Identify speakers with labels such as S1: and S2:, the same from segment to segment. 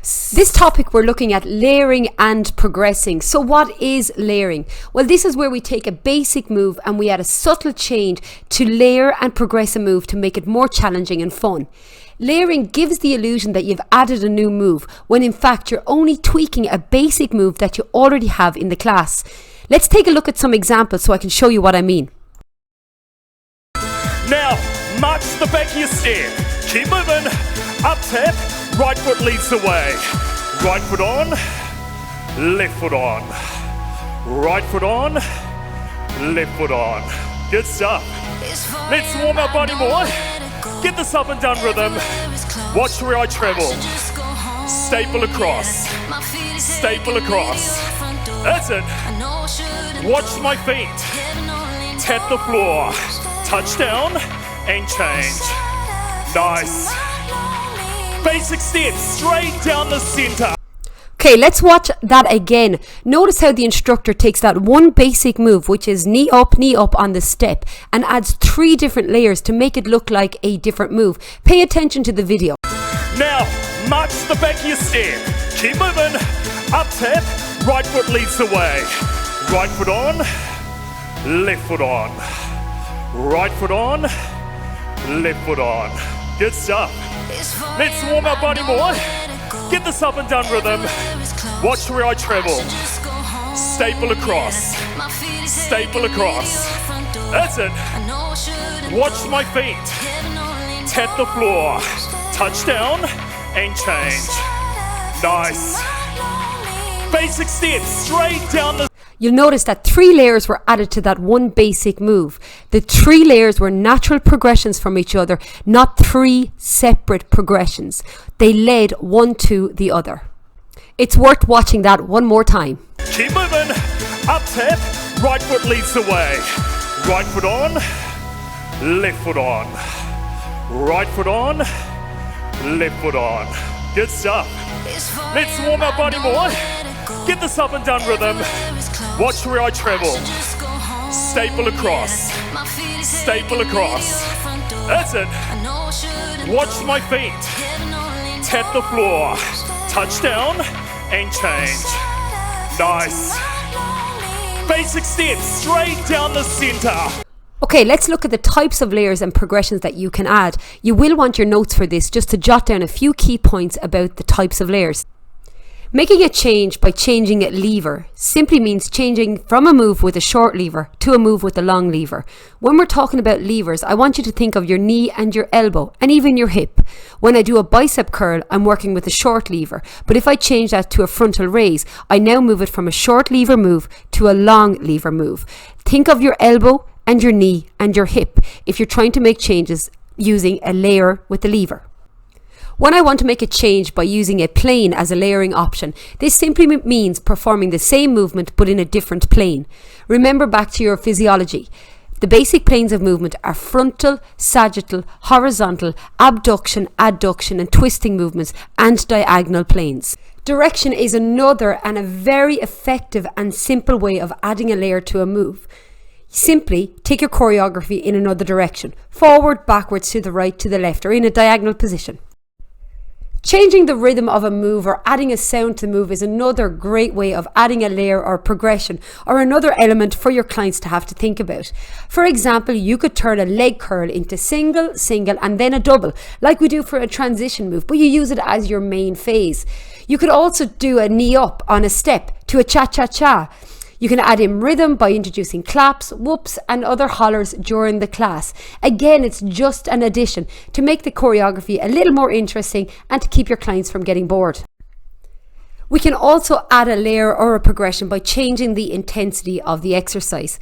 S1: This topic we're looking at layering and progressing. So what is layering? Well, this is where we take a basic move and we add a subtle change to layer and progress a move to make it more challenging and fun. Layering gives the illusion that you've added a new move when in fact you're only tweaking a basic move that you already have in the class. Let's take a look at some examples so I can show you what I mean.
S2: Now, march to the back of your step. Keep moving. Up tap. Right foot leads the way. Right foot on. Left foot on. Right foot on. Left foot on. Good stuff. Let's warm our body more. Get this up and down rhythm. Watch where I travel. Staple across. Staple across. That's it. Watch my feet. Tap the floor. Touch down and change. Nice. Basic steps straight down the center.
S1: Okay, let's watch that again. Notice how the instructor takes that one basic move, which is knee up on the step, and adds 3 different layers to make it look like a different move. Pay attention to the video.
S2: Now, march to the back of your step. Keep moving. Up tap. Right foot leads the way. Right foot on. Left foot on. Right foot on. Left foot on. Good stuff. Let's warm our body more. Get this up and down rhythm. Watch where I travel. Staple across. Staple across. That's it. Watch my feet. Tap the floor. Touch down and change. Nice. Basic steps straight down the...
S1: You'll notice that 3 layers were added to that one basic move. The 3 layers were natural progressions from each other, not 3 separate progressions. They led one to the other. It's worth watching that one more time.
S2: Keep moving. Up tap. Right foot leads the way. Right foot on. Left foot on. Right foot on. Left foot on. Good stuff. Let's warm our body more. Get this up and down rhythm. Watch where I travel. Staple across. Staple across. That's it. Watch my feet. Tap the floor. Touch down and change. Nice. Basic steps straight down the center.
S1: Okay, let's look at the types of layers and progressions that you can add. You will want your notes for this just to jot down a few key points about the types of layers. Making a change by changing a lever simply means changing from a move with a short lever to a move with a long lever. When we're talking about levers, I want you to think of your knee and your elbow and even your hip. When I do a bicep curl, I'm working with a short lever, but if I change that to a frontal raise, I now move it from a short lever move to a long lever move. Think of your elbow and your knee and your hip if you're trying to make changes using a layer with a lever. When I want to make a change by using a plane as a layering option, this simply means performing the same movement but in a different plane. Remember back to your physiology. The basic planes of movement are frontal, sagittal, horizontal, abduction, adduction and twisting movements and diagonal planes. Direction is another and a very effective and simple way of adding a layer to a move. Simply take your choreography in another direction, forward, backwards, to the right, to the left or in a diagonal position. Changing the rhythm of a move or adding a sound to the move is another great way of adding a layer or progression or another element for your clients to have to think about. For example, you could turn a leg curl into single, single and then a double like we do for a transition move, but you use it as your main phase. You could also do a knee up on a step to a cha-cha-cha. You can add in rhythm by introducing claps, whoops and other hollers during the class. Again, it's just an addition to make the choreography a little more interesting and to keep your clients from getting bored. We can also add a layer or a progression by changing the intensity of the exercise.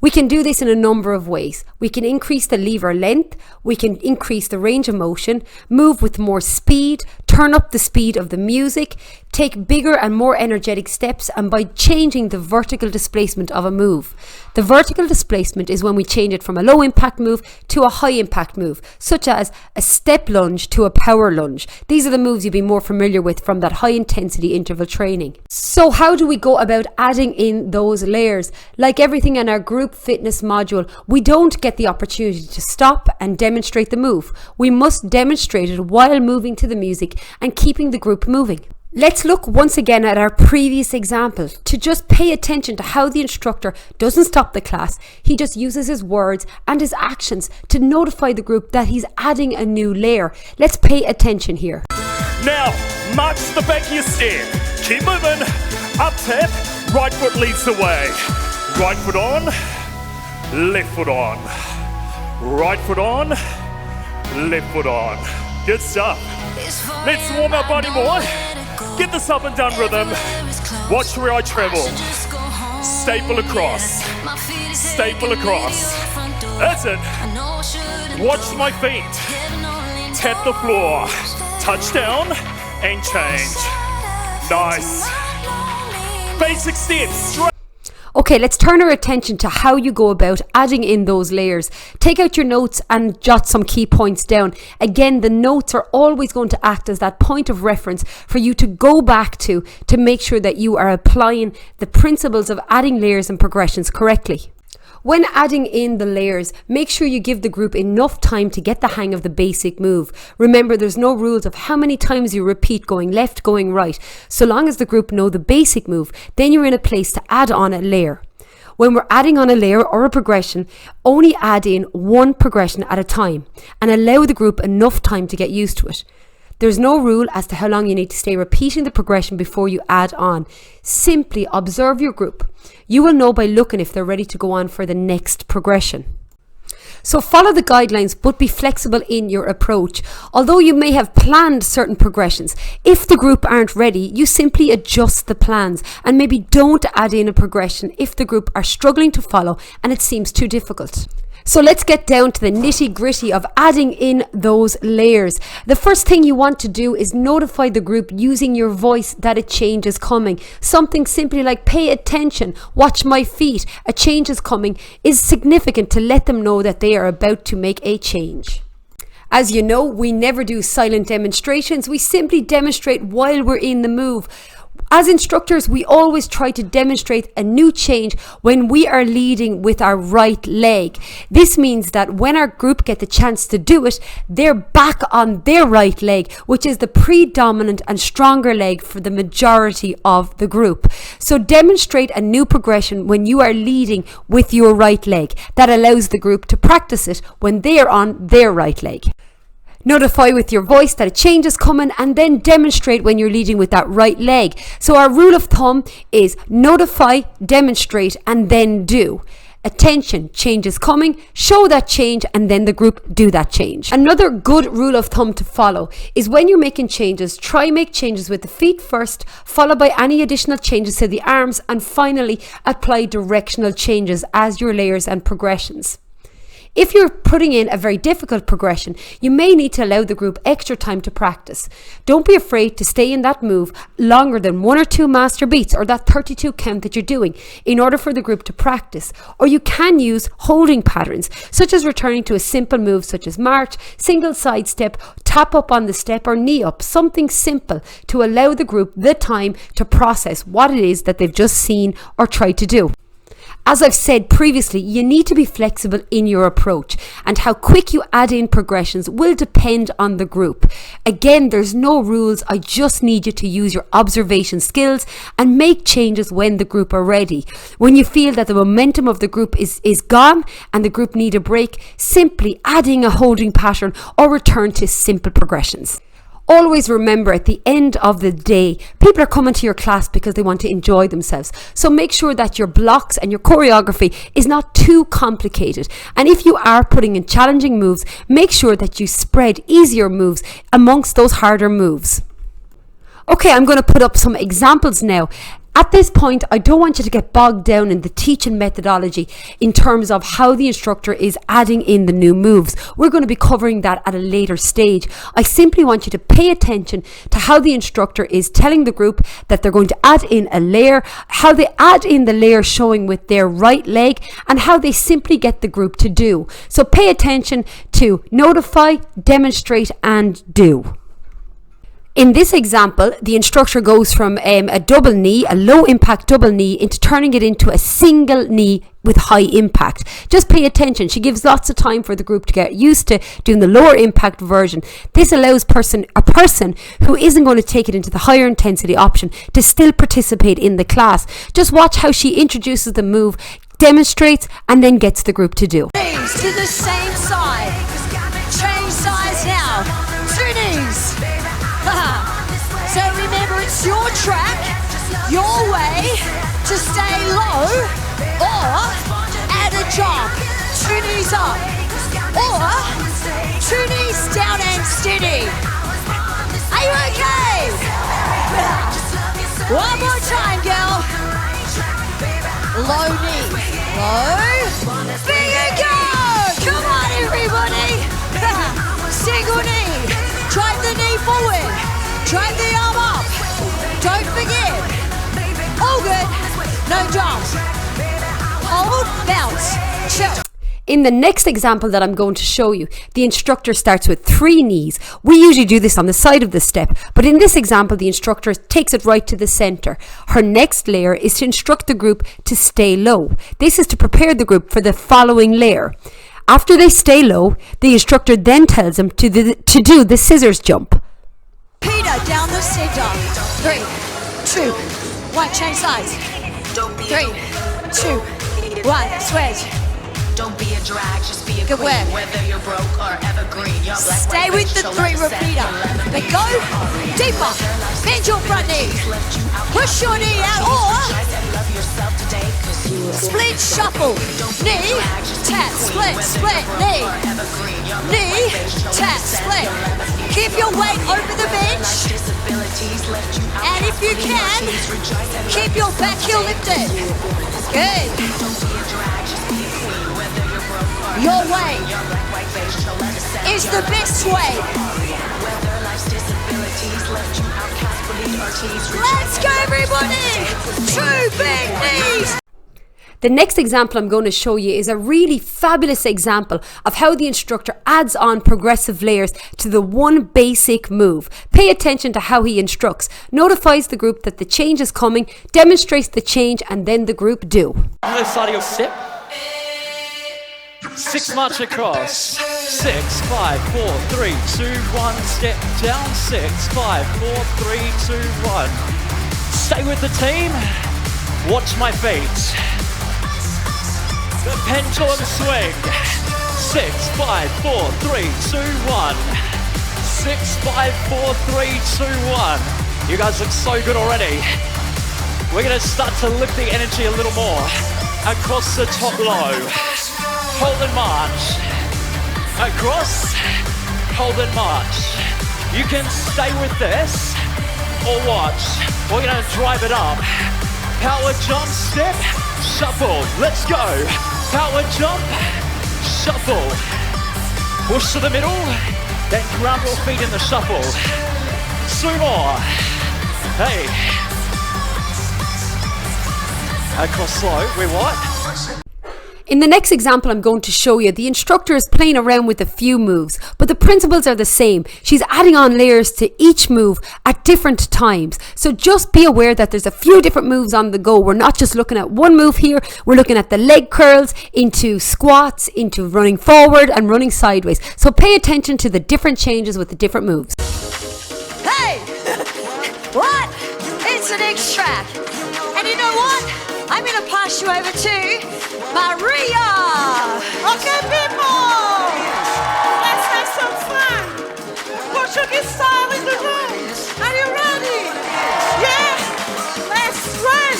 S1: We can do this in a number of ways. We can increase the lever length, we can increase the range of motion, move with more speed, turn up the speed of the music, take bigger and more energetic steps, and by changing the vertical displacement of a move. The vertical displacement is when we change it from a low impact move to a high impact move, such as a step lunge to a power lunge. These are the moves you'll be more familiar with from that high intensity interval training. So how do we go about adding in those layers? Like everything in our group fitness module, we don't get the opportunity to stop and demonstrate the move. We must demonstrate it while moving to the music and keeping the group moving. Let's look once again at our previous example to just pay attention to how the instructor doesn't stop the class. He just uses his words and his actions to notify the group that he's adding a new layer. Let's pay attention here.
S2: Now, march the back of your step. Keep moving. Up tap, right foot leads the way. Right foot on, left foot on. Right foot on, left foot on. Good stuff. Let's warm our body more. Get this up and down rhythm. Watch where I travel. Staple across. Staple across. That's it. Watch my feet. Tap the floor. Touch down and change. Nice. Basic steps.
S1: Okay, let's turn our attention to how you go about adding in those layers. Take out your notes and jot some key points down. Again, the notes are always going to act as that point of reference for you to go back to make sure that you are applying the principles of adding layers and progressions correctly. When adding in the layers, make sure you give the group enough time to get the hang of the basic move. Remember, there's no rules of how many times you repeat going left, going right. So long as the group know the basic move, then you're in a place to add on a layer. When we're adding on a layer or a progression, only add in one progression at a time and allow the group enough time to get used to it. There's no rule as to how long you need to stay repeating the progression before you add on. Simply observe your group. You will know by looking if they're ready to go on for the next progression. So follow the guidelines, but be flexible in your approach. Although you may have planned certain progressions, if the group aren't ready, you simply adjust the plans and maybe don't add in a progression if the group are struggling to follow and it seems too difficult. So let's get down to the nitty-gritty of adding in those layers. The first thing you want to do is notify the group using your voice that a change is coming. Something simply like pay attention, watch my feet, a change is coming is significant to let them know that they are about to make a change. As you know, we never do silent demonstrations. We simply demonstrate while we're in the move. As instructors, we always try to demonstrate a new change when we are leading with our right leg. This means that when our group get the chance to do it, they're back on their right leg, which is the predominant and stronger leg for the majority of the group. So demonstrate a new progression when you are leading with your right leg. That allows the group to practice it when they are on their right leg. Notify with your voice that a change is coming and then demonstrate when you're leading with that right leg. So our rule of thumb is notify, demonstrate, and then do. Attention, change is coming, show that change, and then the group do that change. Another good rule of thumb to follow is when you're making changes, try make changes with the feet first, followed by any additional changes to the arms, and finally apply directional changes as your layers and progressions. If you're putting in a very difficult progression, you may need to allow the group extra time to practice. Don't be afraid to stay in that move longer than 1 or 2 master beats or that 32 count that you're doing in order for the group to practice. Or you can use holding patterns, such as returning to a simple move such as march, single side step, tap up on the step or knee up, something simple to allow the group the time to process what it is that they've just seen or tried to do. As I've said previously, you need to be flexible in your approach, and how quick you add in progressions will depend on the group. Again, there's no rules. I just need you to use your observation skills and make changes when the group are ready. When you feel that the momentum of the group is gone and the group need a break, simply adding a holding pattern or return to simple progressions. Always remember, at the end of the day, people are coming to your class because they want to enjoy themselves. So make sure that your blocks and your choreography is not too complicated. And if you are putting in challenging moves, make sure that you spread easier moves amongst those harder moves. Okay, I'm going to put up some examples now. At this point, I don't want you to get bogged down in the teaching methodology in terms of how the instructor is adding in the new moves. We're going to be covering that at a later stage. I simply want you to pay attention to how the instructor is telling the group that they're going to add in a layer, how they add in the layer showing with their right leg, and how they simply get the group to do. So pay attention to notify, demonstrate, and do. In this example, the instructor goes from a double knee, a low impact double knee, into turning it into a single knee with high impact. Just pay attention. She gives lots of time for the group to get used to doing the lower impact version. This allows a person who isn't going to take it into the higher intensity option to still participate in the class. Just watch how she introduces the move, demonstrates, and then gets the group to do.
S3: Knees to the same side. Change sides now. 2 knees. So remember, it's your track, your way to stay low, or add a jump. 2 knees up, or 2 knees down and steady. Are you okay? One more time, girl. Low knee, low. There you go. Come on, everybody. Single knee. Drive the knee forward. Drive the arm up. Don't forget. All good. No jumps. Hold, bounce, chill.
S1: In the next example that I'm going to show you, the instructor starts with 3 knees. We usually do this on the side of the step, but in this example, the instructor takes it right to the center. Her next layer is to instruct the group to stay low. This is to prepare the group for the following layer. After they stay low, the instructor then tells them to do the scissors jump.
S3: Peter down the center. 3, 2, 1, change sides. 3, 2, 1, switch.
S4: Don't be a drag, just be a
S3: Good
S4: queen.
S3: work.
S4: Whether you're broke or evergreen, you're black.
S3: Stay with the 3 repeater. Then go deeper. Bend your front knee. Push your knee out or split shuffle. Knee, tap, split, split, knee. Knee, tap, split. Keep your weight over the bench. And if you can, keep your back heel lifted. Good. Your way is the best way. Let's go, everybody! 2 big knees.
S1: The next example I'm going to show you is a really fabulous example of how the instructor adds on progressive layers to the one basic move. Pay attention to how he instructs, notifies the group that the change is coming, demonstrates the change, and then the group do.
S5: On the side of your step. 6 march across. 6, 5, 4, 3, 2, 1. Step down. 6, 5, 4, 3, 2, 1. Stay with the team. Watch my feet. The pendulum swing. 6, 5, 4, 3, 2, 1. 6, 5, 4, 3, 2, 1. You guys look so good already. We're gonna start to lift the energy a little more. Across the top low. Hold and march. Across, hold and march. You can stay with this or watch. We're gonna drive it up. Power jump, step, shuffle. Let's go. Power jump, shuffle. Push to the middle, then grab your feet in the shuffle. 2 more. Hey. Across slow, we what?
S1: In the next example I'm going to show you, the instructor is playing around with a few moves, but the principles are the same. She's adding on layers to each move at different times. So just be aware that there's a few different moves on the go. We're not just looking at one move here. We're looking at the leg curls, into squats, into running forward and running sideways. So pay attention to the different changes with the different moves.
S3: Hey! What? It's the next track. And you know what? I'm going to pass you over to Maria.
S6: Okay, people, let's have some fun. Portuguese style in the room. Are you ready? Yeah? Let's run,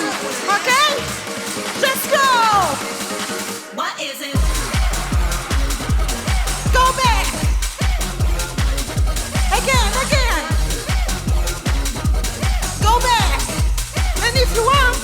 S6: okay? Let's go.
S4: What is it?
S6: Go back. Again. Go back. And if you want,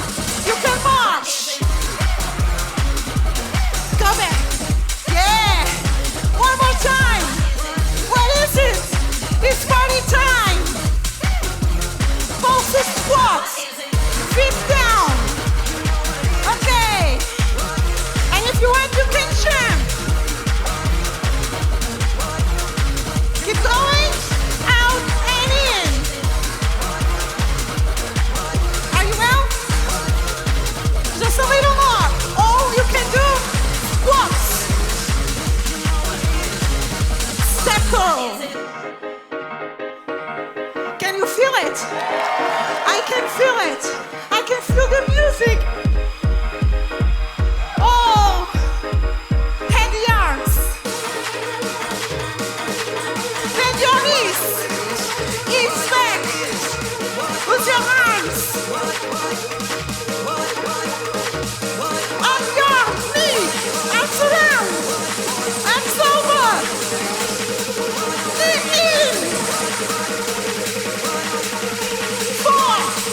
S6: can feel it. I can feel the music. Oh, hand the arms. Bend your knees. Hips back. With your arms. On your knee. Arms around. Arms over. Knee in. 4,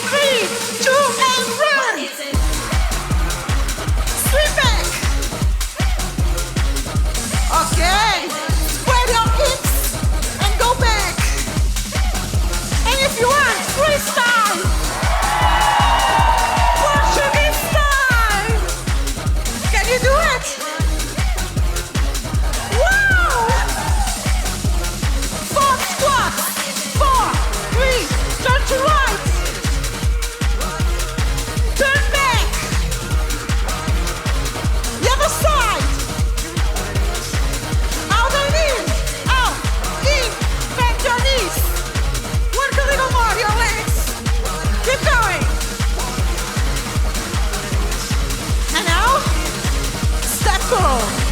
S6: 3, 2, and run. Swing back. Okay. Spread your hips and go back. And if you want, freestyle. Portuguese style. Can you do it? Wow! 4 squats. 4, 3, turn to right. Turn back. The other side. Out and in. Out. In. Bend your knees. Work a little more your legs. Keep going. And now, step curl.